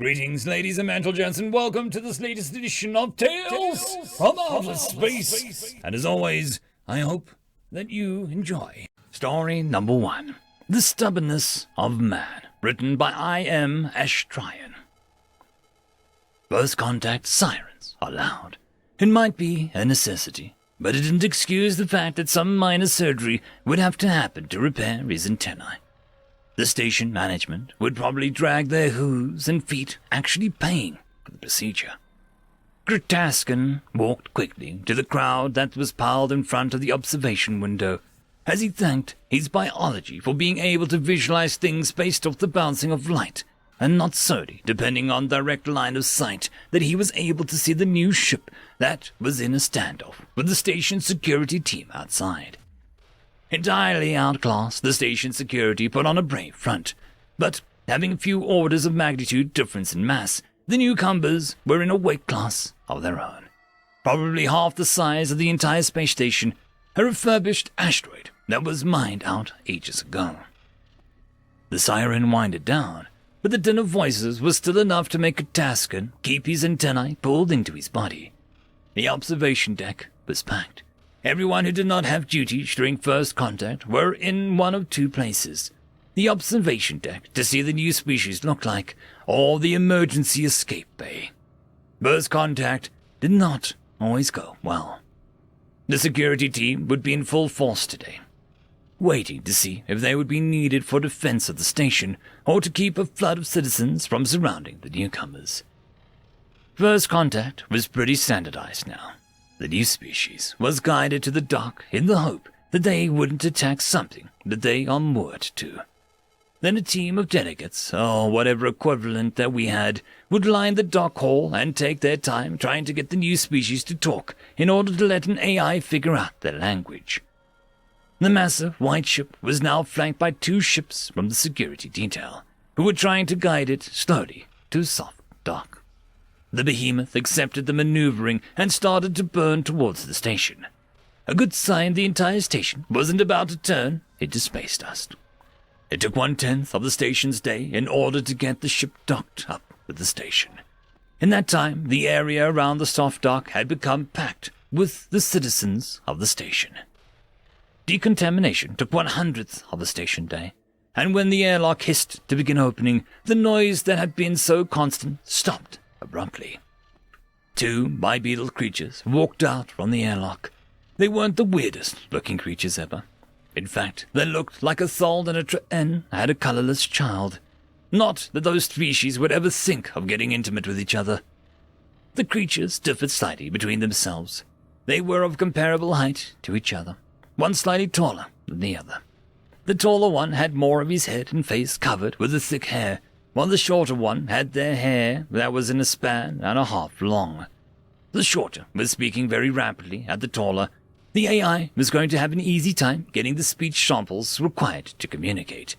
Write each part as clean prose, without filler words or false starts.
Greetings, ladies and gentlemen, and welcome to this latest edition of Tales from Outer Space. And as always, I hope that you enjoy. Story number 1. The Stubbornness of Man, written by I.M. Ashtryan. First contact sirens are loud. It might be a necessity, but it didn't excuse the fact that some minor surgery would have to happen to repair his antennae. The station management would probably drag their hooves and feet, actually paying for the procedure. Kritaskin walked quickly to the crowd that was piled in front of the observation window, as he thanked his biology for being able to visualize things based off the bouncing of light, and not solely depending on direct line of sight that he was able to see the new ship that was in a standoff with the station security team outside. Entirely outclassed, the station security put on a brave front, but having a few orders of magnitude difference in mass, the newcomers were in a weight class of their own. Probably half the size of the entire space station, a refurbished asteroid that was mined out ages ago. The siren winded down, but the din of voices was still enough to make Kritaskin keep his antennae pulled into his body. The observation deck was packed. Everyone who did not have duty during first contact were in one of two places: the observation deck to see the new species look like, or the emergency escape bay. First contact did not always go well. The security team would be in full force today, waiting to see if they would be needed for defense of the station or to keep a flood of citizens from surrounding the newcomers. First contact was pretty standardized now. The new species was guided to the dock in the hope that they wouldn't attack something that they are moored to. Then a team of delegates, or whatever equivalent that we had, would line the dock hall and take their time trying to get the new species to talk in order to let an AI figure out their language. The massive white ship was now flanked by two ships from the security detail, who were trying to guide it slowly to a soft dock. The behemoth accepted the maneuvering and started to burn towards the station. A good sign the entire station wasn't about to turn into space dust. It took 1/10 of the station's day in order to get the ship docked up with the station. In that time, the area around the soft dock had become packed with the citizens of the station. Decontamination took 1/100th of the station day, and when the airlock hissed to begin opening, the noise that had been so constant stopped abruptly. Two bipedal creatures walked out from the airlock. They weren't the weirdest-looking creatures ever. In fact, they looked like a Thald and a Tre'en had a colorless child. Not that those species would ever think of getting intimate with each other. The creatures differed slightly between themselves. They were of comparable height to each other, one slightly taller than the other. The taller one had more of his head and face covered with the thick hair, while the shorter one had their hair that was in a span and a half long. The shorter was speaking very rapidly at the taller. The AI was going to have an easy time getting the speech samples required to communicate.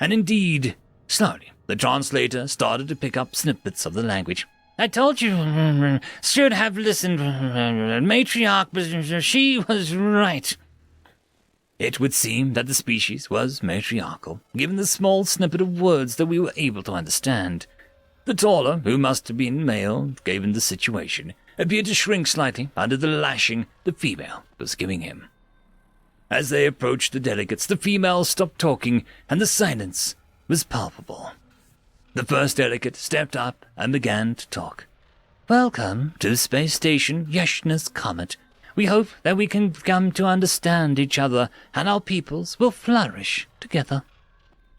And indeed, slowly, the translator started to pick up snippets of the language. "I told you, should have listened, matriarch, but she was right." It would seem that the species was matriarchal, given the small snippet of words that we were able to understand. The taller, who must have been male, given the situation, appeared to shrink slightly under the lashing the female was giving him. As they approached the delegates, the female stopped talking, and the silence was palpable. The first delegate stepped up and began to talk. "Welcome to Space Station Yeshnus Comet. We hope that we can come to understand each other, and our peoples will flourish together."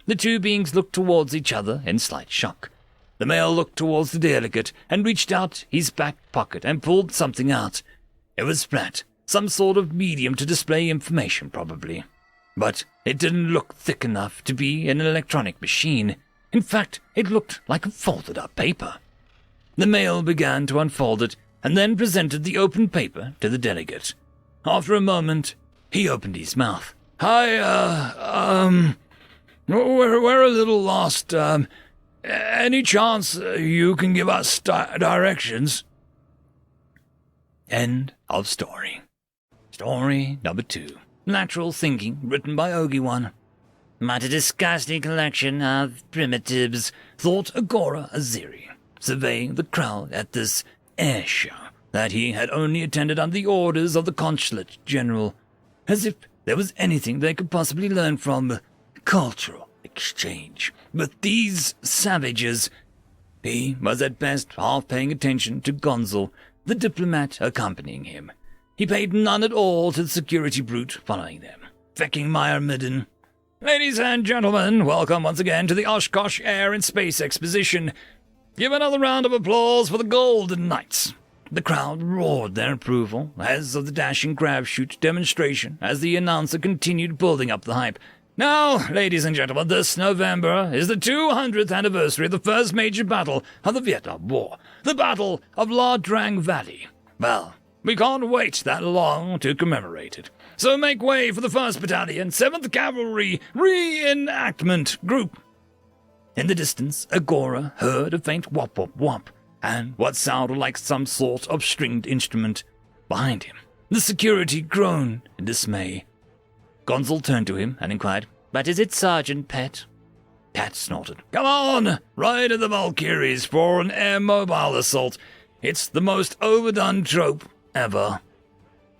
The two beings looked towards each other in slight shock. The male looked towards the delegate and reached out his back pocket and pulled something out. It was flat, some sort of medium to display information probably. But it didn't look thick enough to be an electronic machine. In fact, it looked like a folded up paper. The male began to unfold it, and then presented the open paper to the delegate. After a moment, he opened his mouth. We're a little lost. Any chance you can give us directions?" End of story. Story number 2. Lateral Thinking, written by Ogi-Wan. "What a disgusting collection of primitives," thought Agora Aziri, surveying the crowd at this air show that he had only attended under the orders of the Consulate General, as if there was anything they could possibly learn from cultural exchange with these savages. He was at best half paying attention to Gonzel, the diplomat accompanying him. He paid none at all to the security brute following them, fecking Myrmidon. "Ladies and gentlemen, welcome once again to the Oshkosh Air and Space Exposition. Give another round of applause for the Golden Knights." The crowd roared their approval, as of the dashing grab shoot demonstration, as the announcer continued building up the hype. "Now, ladies and gentlemen, this November is the 200th anniversary of the first major battle of the Vietnam War, the Battle of La Drang Valley. Well, we can't wait that long to commemorate it. So make way for the 1st Battalion, 7th Cavalry Reenactment Group." In the distance, Agora heard a faint whop-whop-whop, and what sounded like some sort of stringed instrument. Behind him, the security groaned in dismay. Gonzel turned to him and inquired, "But is it Sergeant Pett?" Pat snorted. "Come on, ride at the Valkyries for an air mobile assault. It's the most overdone trope ever."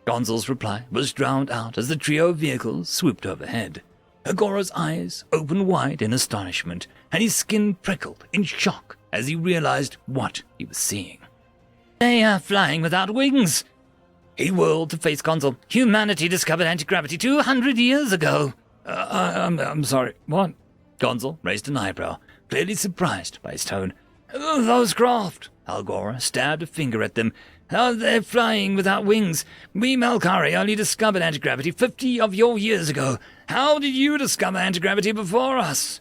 Gonzel's reply was drowned out as the trio of vehicles swooped overhead. Agora's eyes opened wide in astonishment, and his skin prickled in shock as he realized what he was seeing. "They are flying without wings." He whirled to face Gonzel. "Humanity discovered anti-gravity 200 years ago." I'm sorry, what?" Gonzel raised an eyebrow, clearly surprised by his tone. "Those craft." Agora stabbed a finger at them. "They're flying without wings. We Melkari only discovered anti-gravity 50 of your years ago. How did you discover anti-gravity before us?"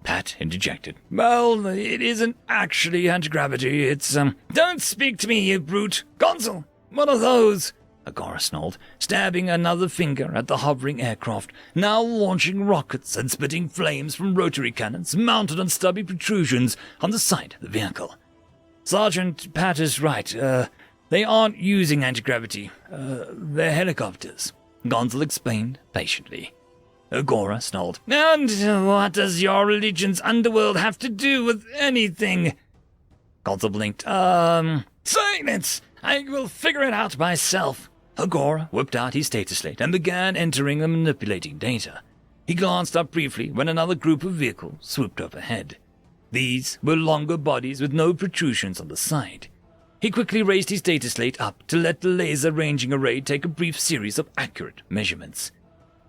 Pat interjected. "Well, it isn't actually anti-gravity, it's, Don't speak to me, you brute! Gonzel, what are those?" Agora snarled, stabbing another finger at the hovering aircraft, now launching rockets and spitting flames from rotary cannons mounted on stubby protrusions on the side of the vehicle. "Sergeant Pat is right. They aren't using anti-gravity. They're helicopters," Gonzel explained patiently. Agora snarled. "And what does your religion's underworld have to do with anything?" Gonzel blinked. Silence! I will figure it out myself." Agora whipped out his data slate and began entering and manipulating data. He glanced up briefly when another group of vehicles swooped overhead. These were longer bodies with no protrusions on the side. He quickly raised his data slate up to let the laser ranging array take a brief series of accurate measurements.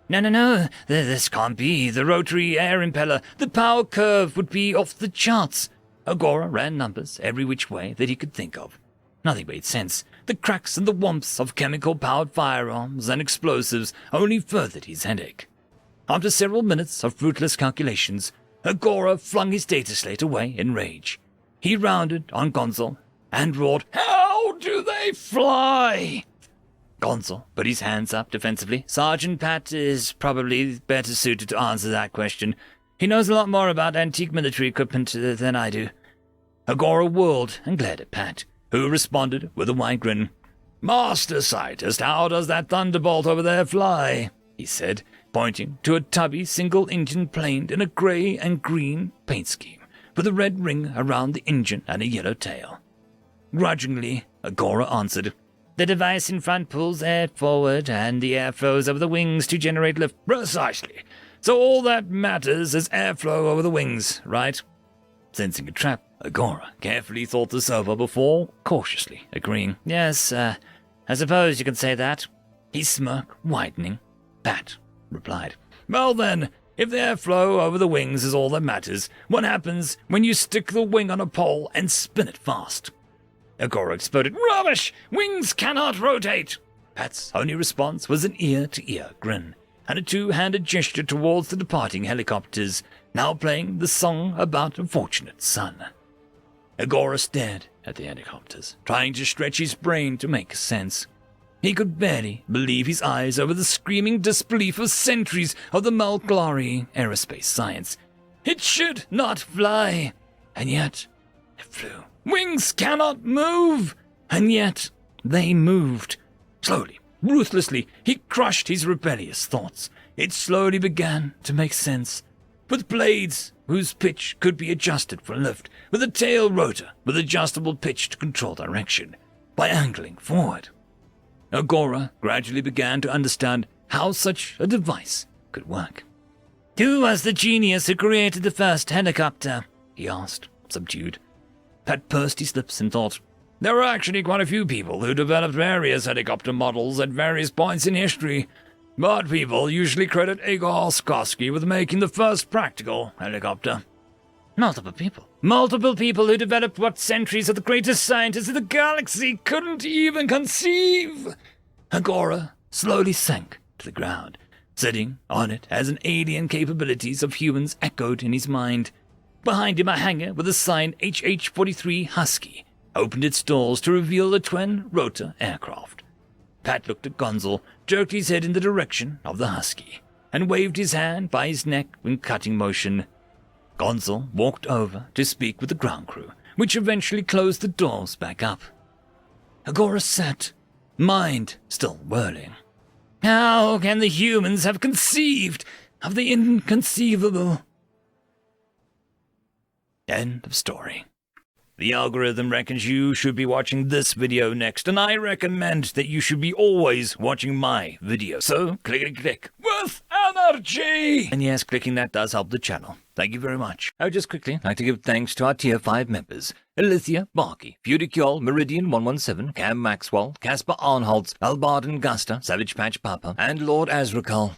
No, this can't be. The rotary air impeller, the power curve would be off the charts." Agora ran numbers every which way that he could think of. Nothing made sense. The cracks and the whomps of chemical-powered firearms and explosives only furthered his headache. After several minutes of fruitless calculations, Agora flung his data slate away in rage. He rounded on Gonzel and roared, "How do they fly?" Gonzel put his hands up defensively. "Sergeant Pat is probably better suited to answer that question. He knows a lot more about antique military equipment than I do." Agora whirled and glared at Pat, who responded with a wide grin. "Master Scientist, how does that Thunderbolt over there fly?" he said, pointing to a tubby single-engine plane in a grey and green paint scheme, with a red ring around the engine and a yellow tail. Grudgingly, Agora answered, "The device in front pulls air forward, and the air flows over the wings to generate lift." "Precisely. So all that matters is airflow over the wings, right?" Sensing a trap, Agora carefully thought this over before cautiously agreeing. "Yes, I suppose you can say that." His smirk widening, Pat replied, "Well then, if the airflow over the wings is all that matters, what happens when you stick the wing on a pole and spin it fast?" Agora exploded. "Rubbish! Wings cannot rotate!" Pat's only response was an ear-to-ear grin, and a two-handed gesture towards the departing helicopters, now playing the song about a fortunate son. Agora stared at the helicopters, trying to stretch his brain to make sense. He could barely believe his eyes over the screaming disbelief of centuries of the Malglari aerospace science. It should not fly, and yet it flew. Wings cannot move, and yet they moved. Slowly, ruthlessly, he crushed his rebellious thoughts. it slowly began to make sense, with blades whose pitch could be adjusted for lift, with a tail rotor with adjustable pitch to control direction by angling forward. Agro gradually began to understand how such a device could work. "Who was the genius who created the first helicopter?" he asked, subdued. Pat pursed his lips and thought, there were actually quite a few people who developed various helicopter models at various points in history, but people usually credit Igor Skorsky with making the first practical helicopter. Multiple people who developed what centuries of the greatest scientists in the galaxy couldn't even conceive. Agora slowly sank to the ground, sitting on it as an alien capabilities of humans echoed in his mind. Behind him, a hangar with the sign HH-43 Husky opened its doors to reveal a twin-rotor aircraft. Pat looked at Gonzel, jerked his head in the direction of the Husky, and waved his hand by his neck in cutting motion. Gonzel walked over to speak with the ground crew, which eventually closed the doors back up. Agora sat, mind still whirling. How can the humans have conceived of the inconceivable? End of story. The algorithm reckons you should be watching this video next, and I recommend that you should be always watching my video. So, click with energy! And yes, clicking that does help the channel. Thank you very much. I would just quickly like to give thanks to our Tier 5 members: Elithia, Barky, Fudicule, Meridian117, Cam Maxwell, Casper Arnholtz, Albarden Gusta, Savage Patch Papa, and Lord Azrakal.